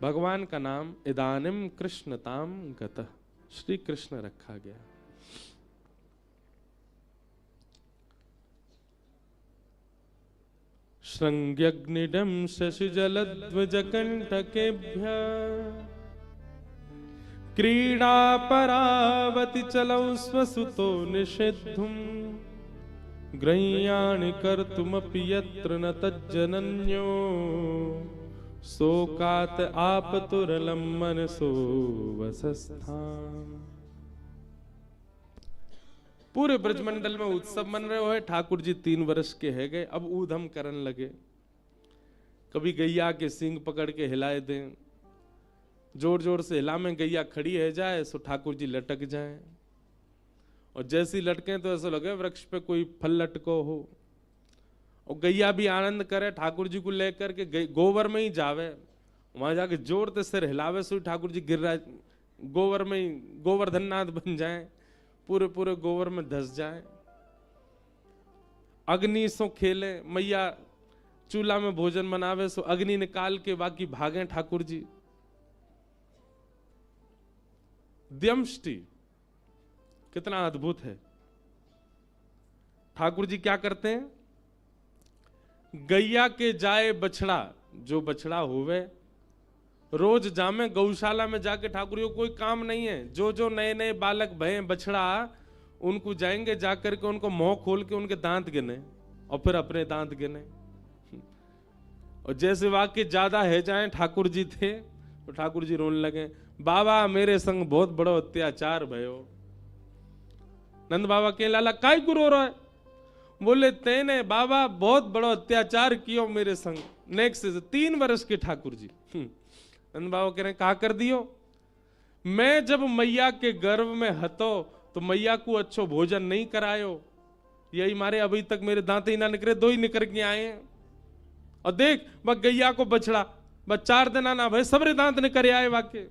भगवान का नाम इदानिम कृष्णताम गतः, श्री कृष्ण रखा गया। श्रृंग्यग्निडं शशिजलध्वजकण्टकेभ्यः क्रीडापरावति चलौ स्वसुतो निषेद्धुं गृह्याणि कर्तुमपि यत्र न तज्जनन्यो शोकात् आपतुरलं मनसो वसस्थाम्। पूरे ब्रजमंडल में उत्सव मन रहे हो, ठाकुर जी 3 वर्ष के है गए, अब ऊधम करने लगे। कभी गैया के सींग पकड़ के हिलाए दें, जोर जोर से हिला में गैया खड़ी है जाए सो ठाकुर जी लटक जाएं, और जैसी लटके तो ऐसा लगे वृक्ष पे कोई फल लटको हो। और गैया भी आनंद करे, ठाकुर जी को लेकर के गोबर में ही जावे, वहां जाके जोर से सिर हिलावे सो ठाकुर जी गिर रहा गोबर में ही गोवर्धननाथ बन जाए, पूरे पूरे गोबर में धस जाए। अग्नि सो खेले, मैया चूल्हा में भोजन बनावे सो अग्नि निकाल के बाकी भागे ठाकुर जी। द्यमष्टि कितना अद्भुत है। ठाकुर जी क्या करते हैं, गैया के जाए बछड़ा, जो बछड़ा होवे रोज जामे गौशाला में जाके, ठाकुर जी को कोई काम नहीं है, जो जो नए नए बालक भय बछड़ा उनको जाएंगे, जाकर के उनको मुंह खोल के उनके दांत गिने और फिर अपने दांत गिने। और जैसे वाक्य ज्यादा है जाए ठाकुर जी थे तो ठाकुर जी रोने लगे, बाबा मेरे संग बहुत बड़ो अत्याचार भयो। नंद बाबा के लाला काय को रो रहा है, बोले तेने बाबा बहुत बड़ो अत्याचार कियो मेरे संग। नेक्स्ट 3 वर्ष के ठाकुर जी। नंद बाबा कह रहे कहा कर दियो, मैं जब मैया के गर्भ में हतो तो मैया को अच्छो भोजन नहीं करायो, यही मारे अभी तक मेरे दांत ही ना निकले, 2 ही निकल के आए हैं। और देख बस गैया को बछड़ा बस 4 दिन ना भाई सबरे दांत निकल आए, वाके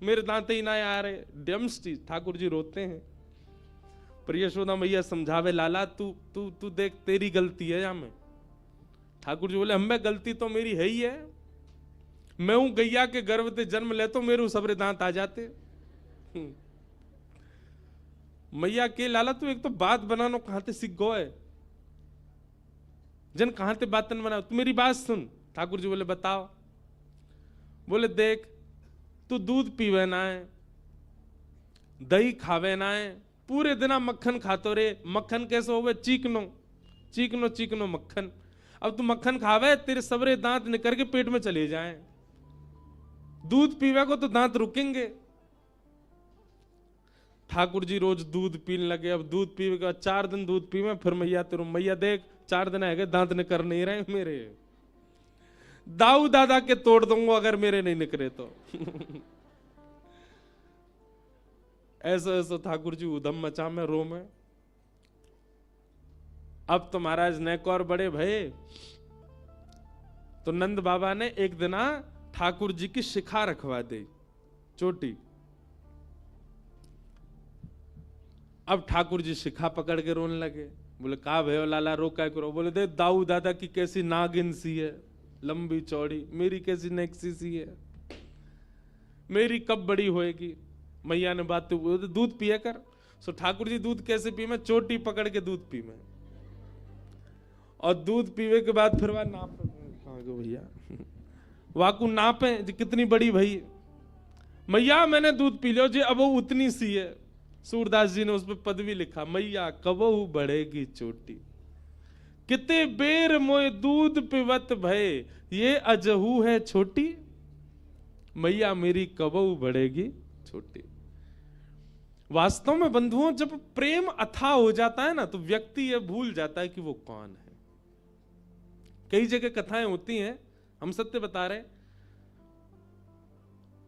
मेरे दांत ही ना आ रहे। डेम्स्टी ठाकुर जी रोते हैं। पर यशोदा मैया समझावे, लाला तू तू तू देख तेरी गलती है यहाँ में। ठाकुर जी बोले हमें गलती तो मेरी है ही है, मैं हूं गैया के गर्भ से जन्म ले तो मेरे सबरे दांत आ जाते। मैया के लाला तू एक तो बात बनानो कहां से सीख गो है, जन कहां से बातन बना, तू मेरी बात सुन। ठाकुर जी बोले बताओ। बोले देख तू दूध पीवे ना है, दही खावे ना है, पूरे दिन मक्खन खातो रे। मक्खन कैसे होवे, चीकनो चीकनो चीकनो मक्खन। अब तू मक्खन खावे तेरे सबरे दांत निकल के पेट में चले जाएं, दूध पीवे को तो दांत रुकेंगे। ठाकुर जी रोज दूध पीने लगे। अब दूध पीवे का 4 दिन दूध पीवे, फिर मैया तेरू मैया देख 4 दिन है दांत निकर नहीं रहे मेरे, दाऊ दादा के तोड़ दूंगा अगर मेरे नहीं निकले तो। ऐसा ऐसा ठाकुर जी उधम मचा में रो में। अब तो महाराज नेक और बड़े भये, तो नंद बाबा ने एक दिन ठाकुर जी की शिखा रखवा दी, चोटी। अब ठाकुर जी शिखा पकड़ के रोने लगे। बोले कहा भयो लाला रो क्या करो। बोले दे दाऊ दादा की कैसी नागिन सी है, लंबी चौड़ी, मेरी कैसी नेक्सी सी है, मेरी कब बड़ी होएगी। मैया ने बात तो दूध पिया कर। सो ठाकुर जी दूध कैसे पी मैं, चोटी पकड़ के दूध पी मैं, और दूध पीवे के बाद फिर वह नाप भैया वाकू नापे कितनी बड़ी भई मैया मैंने दूध पी लियो जी, अब वो उतनी सी है। सूरदास जी ने उस पर पदवी लिखा, मैया कबहू बढ़ेगी चोटी, किते बेर मोए दूध पिवत भय, ये अजहू है छोटी, मैया मेरी कबहू बढ़ेगी छोटी। वास्तव में बंधुओं जब प्रेम अथाह हो जाता है ना तो व्यक्ति ये भूल जाता है कि वो कौन है। कई जगह कथाएं होती हैं, हम सत्य बता रहे,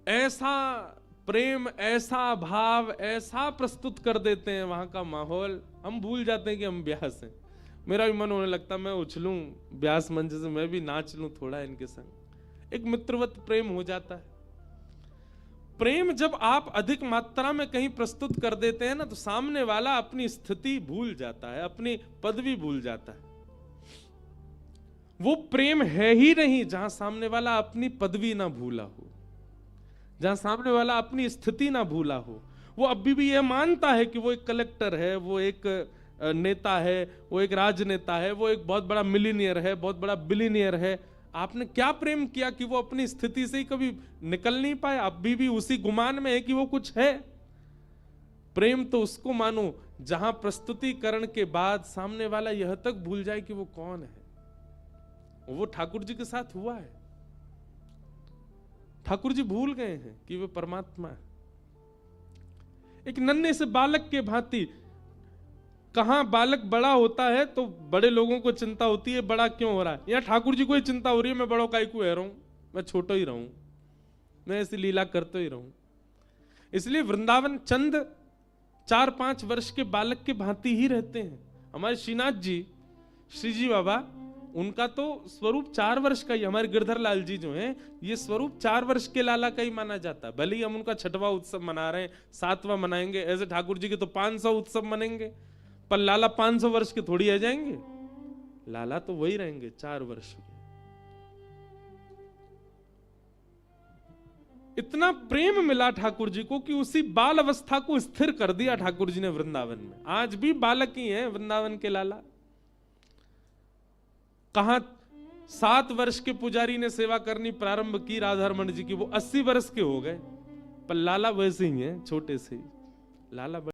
ऐसा प्रेम ऐसा भाव ऐसा प्रस्तुत कर देते हैं वहां का माहौल, हम भूल जाते हैं कि हम ब्यास हैं। मेरा भी मन होने लगता मैं उछलूं ब्यास मंच से, मैं भी नाच लूं थोड़ा इनके संग। एक मित्रवत प्रेम हो जाता है। प्रेम जब आप अधिक मात्रा में कहीं प्रस्तुत कर देते हैं ना तो सामने वाला अपनी स्थिति भूल जाता है, अपनी पदवी भूल जाता है। वो प्रेम है ही नहीं जहां सामने वाला अपनी पदवी ना भूला हो। जहां सामने वाला अपनी स्थिति ना भूला हो, वो अभी भी ये मानता है कि वो एक कलेक्टर है, वो एक नेता है, वो एक राजनेता है, वो एक बहुत बड़ा मिलीनियर है, बहुत बड़ा बिलीनियर है। आपने क्या प्रेम किया कि वो अपनी स्थिति से ही कभी निकल नहीं पाए, अभी भी उसी गुमान में है कि वो कुछ है। प्रेम तो उसको मानो जहां प्रस्तुतिकरण के बाद सामने वाला यह तक भूल जाए कि वो कौन है। वो ठाकुर जी के साथ हुआ है। ठाकुर जी भूल गए हैं कि वो परमात्मा है। एक नन्हे से बालक के भांति, कहां बालक बड़ा होता है तो बड़े लोगों को चिंता होती है बड़ा क्यों हो रहा है, या ठाकुर जी को ही चिंता हो रही है मैं बड़ों का क्यों रहा हूं, मैं छोटा ही रहूं, मैं ऐसी लीला करते ही रहूं। इसलिए वृंदावन चंद 4-5 वर्ष के बालक के भांति ही रहते हैं। हमारे श्रीनाथ जी, श्री जी बाबा, उनका तो स्वरूप 4 वर्ष का ही। हमारे गिरधर लाल जी जो हैं, ये स्वरूप 4 वर्ष के लाला का ही माना जाता है। भले ही हम उनका 6वां उत्सव मना रहे हैं, 7वां मनाएंगे, ऐसे ठाकुर जी के तो 500 उत्सव मनेंगे, पर लाला 500 वर्ष के थोड़ी आ जाएंगे। लाला तो वही रहेंगे 4 वर्ष के। इतना प्रेम मिला ठाकुर जी को कि उसी बाल अवस्था को स्थिर कर दिया ठाकुर जी ने वृंदावन में। आज भी बालक ही हैं वृंदावन के लाला। कहां 7 वर्ष के पुजारी ने सेवा करनी प्रारंभ की राधारमण जी की, वो 80 वर्ष के हो गए, पर लाला वैसे ही हैं, छोटे से ही लाला।